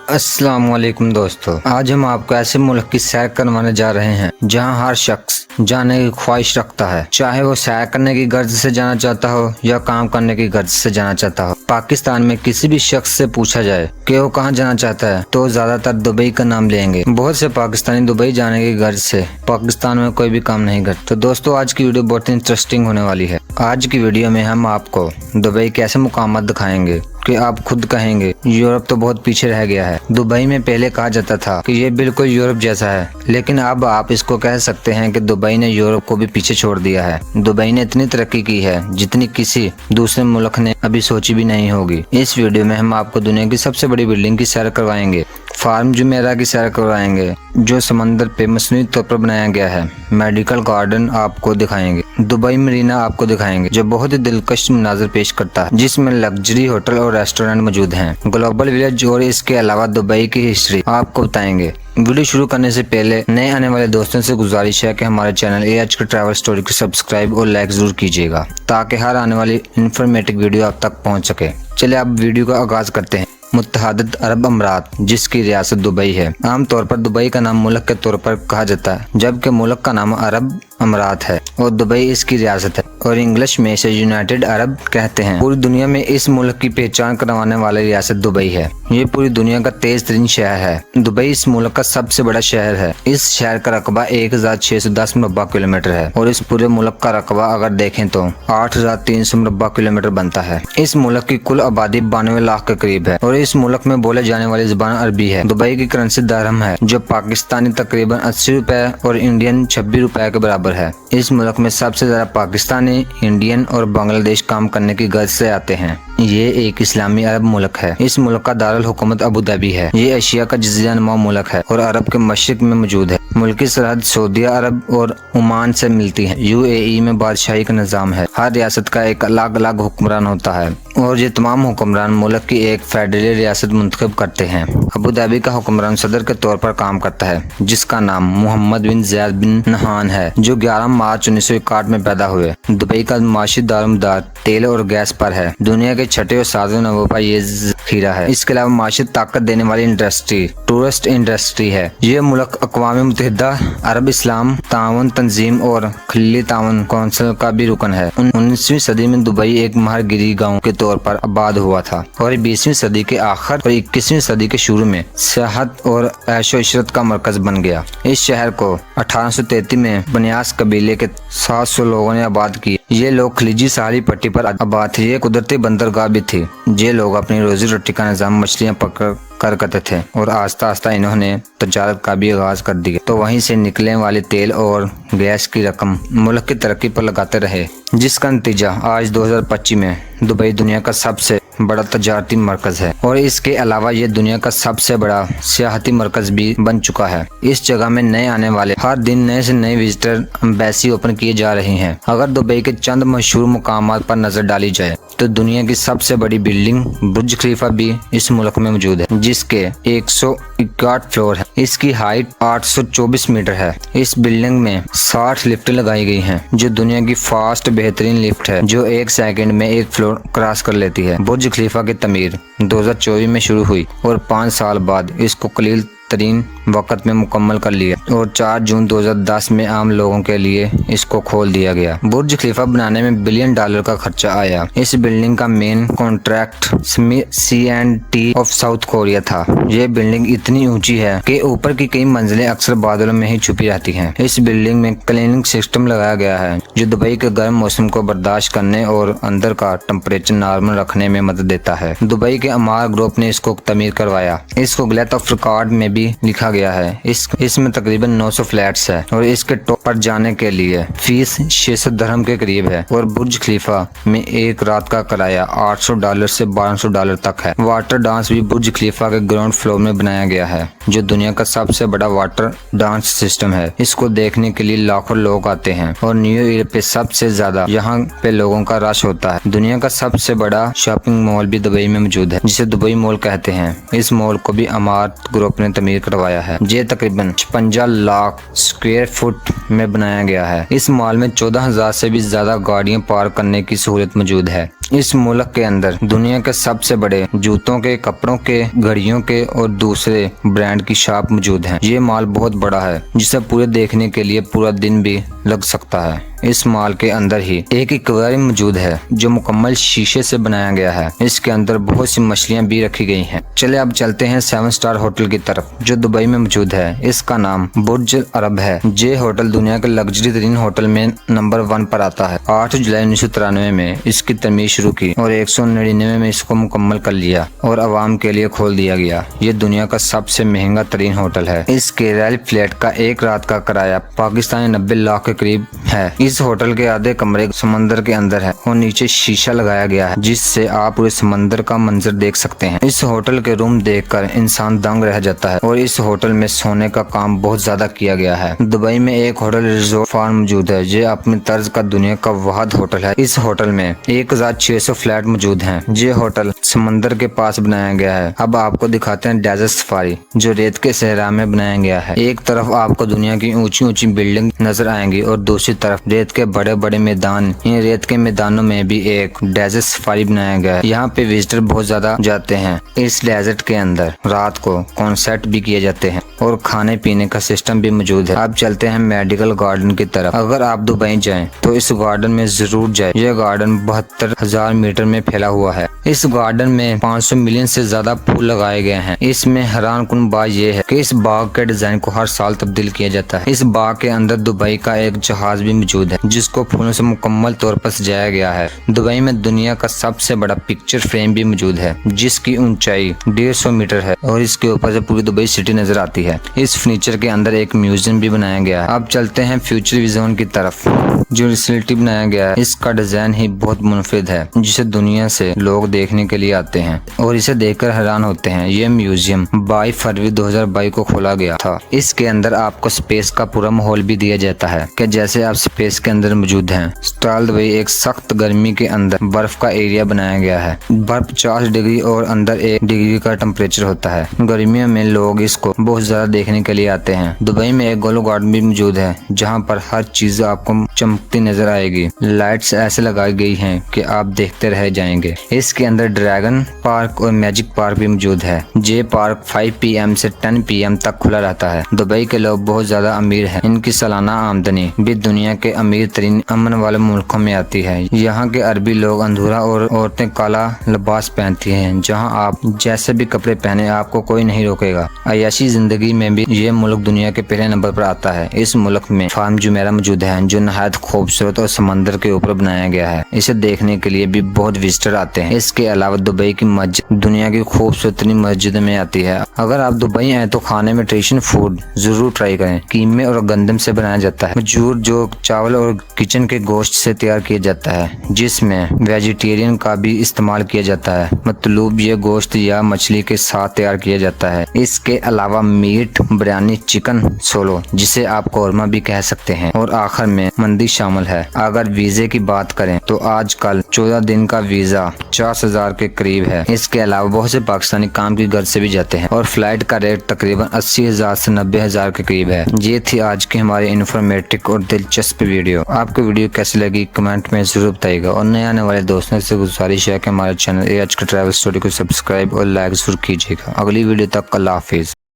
अस्सलाम वालेकुम दोस्तों, आज हम आपको ऐसे मुल्क की सैर करवाने जा रहे हैं जहां हर शख्स जाने की ख्वाहिश रखता है, चाहे वो सैर करने की गर्ज से जाना चाहता हो या काम करने की गर्ज से जाना चाहता हो। पाकिस्तान में किसी भी शख्स से पूछा जाए कि वो कहाँ जाना चाहता है तो ज्यादातर दुबई का नाम लेंगे। बहुत से पाकिस्तानी दुबई जाने की गर्ज से पाकिस्तान में कोई भी काम नहीं करते। तो दोस्तों, आज की वीडियो बहुत इंटरेस्टिंग होने वाली है। आज की वीडियो में हम आपको दुबई के ऐसे मुकामात दिखाएंगे कि आप खुद कहेंगे यूरोप तो बहुत पीछे रह गया है। दुबई में पहले कहा जाता था कि ये बिल्कुल यूरोप जैसा है, लेकिन अब आप इसको कह सकते हैं कि दुबई ने यूरोप को भी पीछे छोड़ दिया है। दुबई ने इतनी तरक्की की है जितनी किसी दूसरे मुल्क ने अभी सोची भी नहीं होगी। इस वीडियो में हम आपको दुनिया की सबसे बड़ी बिल्डिंग की सैर करवाएंगे, फार्म जुमेरा की सैर करवाएंगे जो समंदर पे मसनूई तौर पर बनाया गया है। मेडिकल गार्डन आपको दिखाएंगे, दुबई मरीना आपको दिखाएंगे जो बहुत ही दिलकश मनाज़र पेश करता है, जिसमें लग्जरी होटल और रेस्टोरेंट मौजूद हैं। ग्लोबल विलेज और इसके अलावा दुबई की हिस्ट्री आपको बताएंगे। वीडियो शुरू करने से पहले नए आने वाले दोस्तों से गुजारिश है कि हमारे चैनल AHK ट्रैवल स्टोरी को सब्सक्राइब और लाइक जरूर कीजिएगा ताकि हर आने वाली इन्फॉर्मेटिव वीडियो आप तक पहुंच सके। चलिए अब वीडियो का आगाज करते हैं। मुत्तहदद अरब अमीरात, जिसकी रियासत दुबई है। आमतौर पर दुबई का नाम मुल्क के तौर पर कहा जाता है, जबकि मुल्क का नाम अरब अमीरात है और दुबई इसकी रियासत है और इंग्लिश में इसे यूनाइटेड अरब कहते हैं। पूरी दुनिया में इस मुल्क की पहचान करवाने वाली रियासत दुबई है। ये पूरी दुनिया का तेज तरीन शहर है। दुबई इस मुल्क का सबसे बड़ा शहर है। इस शहर का रकबा 1610 मुरब्बा किलोमीटर है और इस पूरे मुल्क का रकबा अगर देखें तो 8300 मुरब्बा किलोमीटर बनता है। इस मुल्क की कुल आबादी 92 लाख के करीब है और इस मुल्क में बोले जाने वाली जुबान अरबी है। दुबई की करेंसी दरहम है जो पाकिस्तानी तकरीबन 80 रुपए और इंडियन 26 रुपए के बराबर है। इस मुल्क में सबसे ज्यादा पाकिस्तानी, इंडियन और बांग्लादेश काम करने की गर्ज से आते हैं। ये एक इस्लामी अरब मुल्क है। इस मुल्क का दारुल हुकूमत अबू धाबी है। ये एशिया का जज़ीरा नुमा मुल्क है और अरब के मशरिक में मौजूद है। मुल्क की सरहद सऊदी अरब और ओमान से मिलती है। UAE में बादशाही का निज़ाम है। हर रियासत का एक अलग अलग हुक्मरान होता है और ये तमाम हुक्मरान मुल्क की एक फेडरल रियासत मुंतखब करते हैं। अबू धाबी का हुक्मरान सदर के तौर पर काम करता है, जिसका नाम मोहम्मद बिन ज़ैद बिन नहान है, जो 11 मार्च 1961 में पैदा हुए। दुबई का माशी दारोमदार तेल और गैस पर है। दुनिया के छठे और सातवें नंबर पर ये ज़ख़ीरा है। इसके अलावा माशी ताकत देने वाली इंडस्ट्री टूरिस्ट इंडस्ट्री है। ये मुल्क अक़वाम मुत्तहिदा, अरब इस्लाम ताउन तंजीम और खलीजी ताउन कौंसिल का भी रुकन है। 19वीं सदी में दुबई एक महारगिरी गाँव के तौर पर आबाद हुआ था और 20वीं सदी के आखिर और 21वीं सदी के शुरू में सियाहत और ऐशो इशरत का मरकज बन गया। इस शहर को 1833 में बनियास कबीले के 700 लोगों ने आबाद किया। ये लोग खलीजी सहारी पट्टी पर आबाद थे। ये कुदरती बंदरगाह भी थी। ये लोग अपनी रोजी रोटी का निजाम मछलियाँ पकड़ कर करते थे और आस्ता आस्ता इन्होंने तजारत का भी आगाज कर दिया। तो वहीं से निकलने वाले तेल और गैस की रकम मुल्क की तरक्की पर लगाते रहे, जिसका नतीजा आज 2025 में दुबई दुनिया का सबसे बड़ा तजारती मरकज है और इसके अलावा ये दुनिया का सबसे बड़ा सियाहती मरकज भी बन चुका है। इस जगह में नए आने वाले हर दिन नए से नए विजिटर एम्बेसी ओपन किए जा रहे हैं। अगर दुबई के चंद मशहूर मुकामात पर नजर डाली जाए तो दुनिया की सबसे बड़ी बिल्डिंग बुर्ज खलीफा भी इस मुल्क में मौजूद है, जिसके 161 फ्लोर है। इसकी हाइट 824 मीटर है। इस बिल्डिंग में 60 लिफ्टें लगाई गई हैं, जो दुनिया की फास्ट बेहतरीन लिफ्ट है जो 1 सेकंड में एक फ्लोर क्रॉस कर लेती है। बुर्ज खलीफा की तमीर 2024 में शुरू हुई और 5 साल बाद इसको कलील तरीन वक्त में मुकम्मल कर लिया और 4 जून 2010 में आम लोगों के लिए इसको खोल दिया गया। बुर्ज खलीफा बनाने में $1 बिलियन का खर्चा आया। इस बिल्डिंग का main contract C&T of south Korea था। ये बिल्डिंग इतनी ऊंची है कि ऊपर की कई मंजिलें अक्सर बादलों में ही छुपी रहती हैं। इस बिल्डिंग में क्लीनिंग सिस्टम लगाया गया है जो दुबई के गर्म मौसम को बर्दाश्त करने और अंदर का टेम्परेचर नॉर्मल रखने में मदद देता है। दुबई के अमार ग्रुप ने इसको तमीर करवाया। इसको गिनेस ऑफ रिकॉर्ड में भी लिखा गया है। इसमें तकरीबन 900 फ्लैट्स है और इसके टॉप पर जाने के लिए फीस 600 दरहम के करीब है और बुर्ज खलीफा में एक रात का किराया $800 से $1200 तक है। वाटर डांस भी बुर्ज खलीफा के ग्राउंड फ्लोर में बनाया गया है, जो दुनिया का सबसे बड़ा वाटर डांस सिस्टम है। इसको देखने के लिए लाखों लोग आते हैं और न्यू ईयर पे सबसे ज्यादा यहाँ पे लोगों का रश होता है। दुनिया का सबसे बड़ा शॉपिंग मॉल भी दुबई में मौजूद है, जिसे दुबई मॉल कहते हैं। इस मॉल को भी अमारत ग्रुप ने तमीर करवाया है। ये तकरीबन 56 लाख स्क्वायर फुट में बनाया गया है। इस मॉल में 14,000 से भी ज्यादा गाड़ियां पार्क करने की सहूलत मौजूद है। इस मुल्क के अंदर दुनिया के सबसे बड़े जूतों के, कपड़ों के, घड़ियों के और दूसरे ब्रांड की शॉप मौजूद हैं। ये मॉल बहुत बड़ा है जिसे पूरे देखने के लिए पूरा दिन भी लग सकता है। इस मॉल के अंदर ही एक एक्वेरियम मौजूद है जो मुकम्मल शीशे से बनाया गया है। इसके अंदर बहुत सी मछलियां भी रखी गई हैं। चले अब चलते हैं 7 स्टार होटल की तरफ जो दुबई में मौजूद है। इसका नाम बुर्ज अरब है। ये होटल दुनिया के लग्जरी तरीन होटल में नंबर 1 पर आता है। 8 जुलाई 1993 में इसकी तमीर शुरू की और 199 में इसको मुकम्मल कर लिया और आवाम के लिए खोल दिया गया। ये दुनिया का सबसे महंगा तरीन होटल है। इसके रॉयल फ्लैट का एक रात का किराया पाकिस्तानी 90 लाख के करीब है। इस होटल के आधे कमरे समंदर के अंदर है और नीचे शीशा लगाया गया है जिससे आप पूरे समंदर का मंजर देख सकते हैं। इस होटल के रूम देखकर इंसान दंग रह जाता है और इस होटल में सोने का काम बहुत ज्यादा किया गया है। दुबई में एक होटल रिजॉर्ट फार्म मौजूद है। ये अपनी तर्ज का दुनिया का वाहिद होटल है। इस होटल में 1600 फ्लैट मौजूद हैं। ये होटल समंदर के पास बनाया गया है। अब आपको दिखाते हैं डेजर्ट सफारी जो रेत के सहरा में बनाया गया है। एक तरफ आपको दुनिया की ऊंची ऊंची बिल्डिंग नजर आएंगी और दूसरी तरफ रेत के बड़े बड़े मैदान। इन रेत के मैदानों में भी एक डेजर्ट सफारी बनाया गया है। यहाँ पे विजिटर बहुत ज्यादा जाते हैं। इस डेजर्ट के अंदर रात को कॉन्सर्ट भी किए जाते हैं और खाने पीने का सिस्टम भी मौजूद है। अब चलते हैं मेडिकल गार्डन की तरफ। अगर आप दुबई जाएं तो इस गार्डन में जरूर जाएं। यह गार्डन 72,000 मीटर में फैला हुआ है। इस गार्डन में 500 मिलियन से ज्यादा फूल लगाए गए हैं। इसमें हैरान कुन बात यह है कि इस बाग के डिजाइन को हर साल तब्दील किया जाता है। इस बाग के अंदर दुबई का एक जहाज भी मौजूद है जिसको फूलों से मुकम्मल तौर पर सजाया गया है। दुबई में दुनिया का सबसे बड़ा पिक्चर फ्रेम भी मौजूद है जिसकी ऊंचाई 150 मीटर है और इसके ऊपर से पूरी दुबई सिटी नजर आती है। इस फर्नीचर के अंदर एक म्यूजियम भी बनाया गया है। अब चलते हैं फ्यूचर विजन की तरफ जो रिसल्टी बनाया गया है। इसका डिजाइन ही बहुत मुनफिद है जिसे दुनिया से लोग देखने के लिए आते हैं और इसे देखकर हैरान होते हैं। ये म्यूजियम 22 फरवरी 2022 को खोला गया था। इसके अंदर आपको स्पेस का पूरा माहौल भी दिया जाता है कि जैसे आप स्पेस के अंदर मौजूद हैं। स्टाल दुबई एक सख्त गर्मी के अंदर बर्फ का एरिया बनाया गया है। बर्फ 40 डिग्री और अंदर 1 डिग्री का टेम्परेचर होता है। गर्मियों में लोग इसको बहुत ज्यादा देखने के लिए आते हैं। दुबई में एक गोलो गार्डन भी मौजूद है जहाँ पर हर चीज आपको चमकती नजर आएगी। लाइट्स ऐसे लगाई गई हैं कि आप देखते रह जाएंगे। इसके अंदर ड्रैगन पार्क और मैजिक पार्क भी मौजूद है। ये पार्क 5 PM से 10 PM तक खुला रहता है। दुबई के लोग बहुत ज्यादा अमीर हैं। इनकी सालाना आमदनी भी दुनिया के अमीर तरीन अमन वाले मुल्कों में आती है। यहाँ के अरबी लोग अंधूरा और औरतें काला लिबास पहनती हैं। जहाँ आप जैसे भी कपड़े पहने आपको कोई नहीं रोकेगा। अयाशी जिंदगी में भी ये मुल्क दुनिया के पहले नंबर पर आता है। इस मुल्क में फार्म जुमेरा मौजूद है जो नहायत खूबसूरत और समंदर के ऊपर बनाया गया है। इसे देखने के लिए भी बहुत विजिटर आते हैं। इसके अलावा दुबई की मस्जिद दुनिया की खूबसूरत मस्जिद में आती है। अगर आप दुबई आए तो खाने में ट्रेडिशनल फूड जरूर ट्राई करें। कीमे और गंदम से बनाया जाता है। मजूर जो चावल और किचन के गोश्त से तैयार किया जाता है जिसमें वेजिटेरियन का भी इस्तेमाल किया जाता है। मतलब ये गोश्त या मछली के साथ तैयार किया जाता है। इसके अलावा मीट बिरयानी, चिकन सोलो जिसे आप कौरमा भी कह सकते हैं और आखिर में मंदी शामिल है। अगर वीजे की बात करें तो आजकल 14 दिन का वीजा 50,000 के करीब है। इसके अलावा बहुत से पाकिस्तानी काम की गर्ज से भी जाते हैं और फ्लाइट का रेट तकरीबन 80,000 से 90,000 के करीब है। ये थी आज की हमारी इन्फॉर्मेटिव और दिलचस्प वीडियो। आपको वीडियो कैसी लगी कमेंट में जरूर बताइएगा और नए आने वाले दोस्तों से गुजारिश है कि हमारे चैनल आज का ट्रैवल स्टोरी को सब्सक्राइब और लाइक जरूर कीजिएगा। अगली वीडियो तक अल्लाह हाफिज।